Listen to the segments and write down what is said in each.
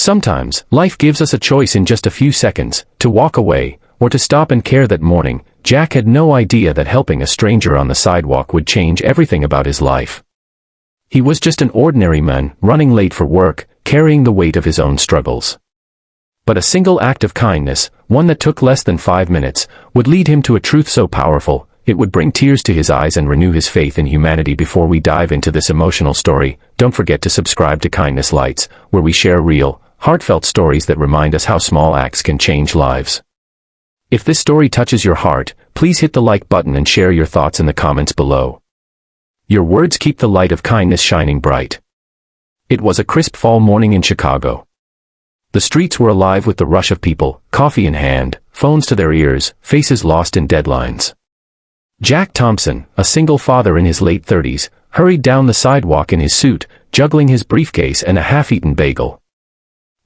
Sometimes, life gives us a choice in just a few seconds, to walk away, or to stop and care. That morning, Jack had no idea that helping a stranger on the sidewalk would change everything about his life. He was just an ordinary man, running late for work, carrying the weight of his own struggles. But a single act of kindness, one that took less than 5 minutes, would lead him to a truth so powerful, it would bring tears to his eyes and renew his faith in humanity. Before we dive into this emotional story, don't forget to subscribe to Kindness Lights, where we share real, heartfelt stories that remind us how small acts can change lives. If this story touches your heart, please hit the like button and share your thoughts in the comments below. Your words keep the light of kindness shining bright. It was a crisp fall morning in Chicago. The streets were alive with the rush of people, coffee in hand, phones to their ears, faces lost in deadlines. Jack Thompson, a single father in his late 30s, hurried down the sidewalk in his suit, juggling his briefcase and a half-eaten bagel.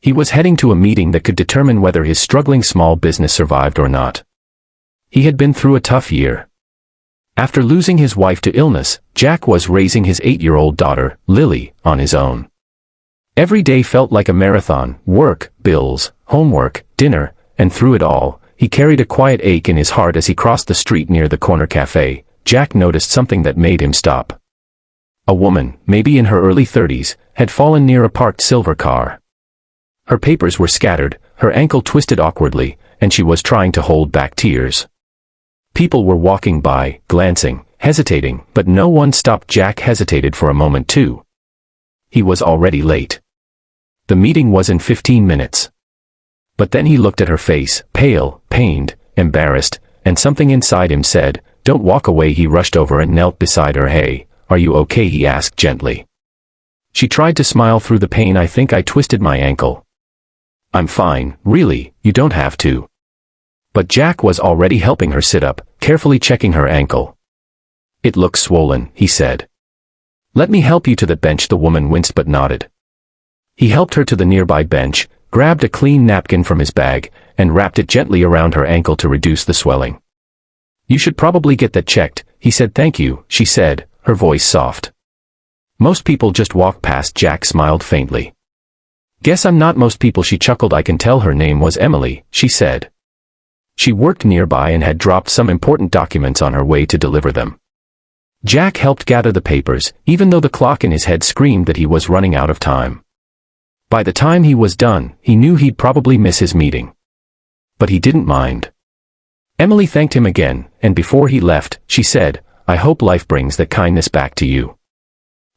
He was heading to a meeting that could determine whether his struggling small business survived or not. He had been through a tough year. After losing his wife to illness, Jack was raising his 8-year-old daughter, Lily, on his own. Every day felt like a marathon: work, bills, homework, dinner, and through it all, he carried a quiet ache in his heart. As he crossed the street near the corner cafe, Jack noticed something that made him stop. A woman, maybe in her early 30s, had fallen near a parked silver car. Her papers were scattered, her ankle twisted awkwardly, and she was trying to hold back tears. People were walking by, glancing, hesitating, but no one stopped. Jack hesitated for a moment too. He was already late. The meeting was in 15 minutes. But then he looked at her face, pale, pained, embarrassed, and something inside him said, "Don't walk away." He rushed over and knelt beside her. "Hey, are you okay?" he asked gently. She tried to smile through the pain. "I think I twisted my ankle." "I'm fine, really, you don't have to." But Jack was already helping her sit up, carefully checking her ankle. "It looks swollen," he said. "Let me help you to the bench." The woman winced but nodded. He helped her to the nearby bench, grabbed a clean napkin from his bag, and wrapped it gently around her ankle to reduce the swelling. "You should probably get that checked," he said. "Thank you," she said, her voice soft. "Most people just walk past." Jack smiled faintly. "Guess I'm not most people," she chuckled. "I can tell." Her name was Emily, she said. She worked nearby and had dropped some important documents on her way to deliver them. Jack helped gather the papers, even though the clock in his head screamed that he was running out of time. By the time he was done, he knew he'd probably miss his meeting. But he didn't mind. Emily thanked him again, and before he left, she said, "I hope life brings that kindness back to you.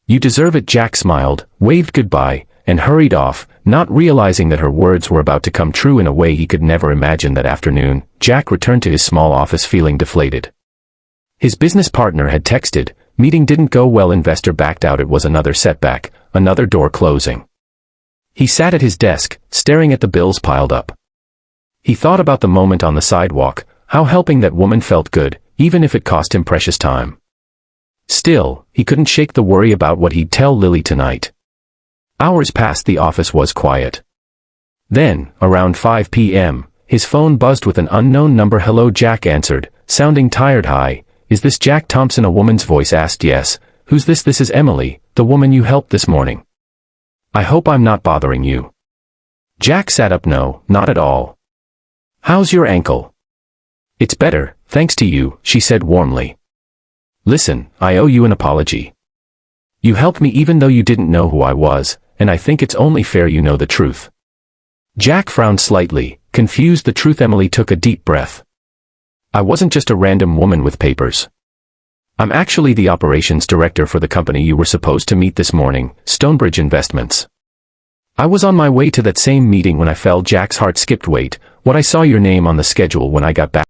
You deserve it." Jack smiled, waved goodbye, and hurried off, not realizing that her words were about to come true in a way he could never imagine. That afternoon, Jack returned to his small office feeling deflated. His business partner had texted, "Meeting didn't go well. Investor backed out." It was another setback, another door closing. He sat at his desk, staring at the bills piled up. He thought about the moment on the sidewalk, how helping that woman felt good, even if it cost him precious time. Still, he couldn't shake the worry about what he'd tell Lily tonight. Hours passed. The office was quiet. Then, around 5 p.m., his phone buzzed with an unknown number. "Hello," Jack answered, sounding tired. "Hi, is this Jack Thompson?" a woman's voice asked. "Yes." "Who's this?" "This is Emily, the woman you helped this morning. I hope I'm not bothering you." Jack sat up. "No, not at all." "How's your ankle?" "It's better, thanks to you," she said warmly. "Listen, I owe you an apology. You helped me even though you didn't know who I was, and I think it's only fair you know the truth." Jack frowned slightly, confused. "The truth?" Emily took a deep breath. "I wasn't just a random woman with papers. I'm actually the operations director for the company you were supposed to meet this morning, Stonebridge Investments. I was on my way to that same meeting when I fell." Jack's heart skipped. "Wait, what? I saw your name on the schedule when I got back."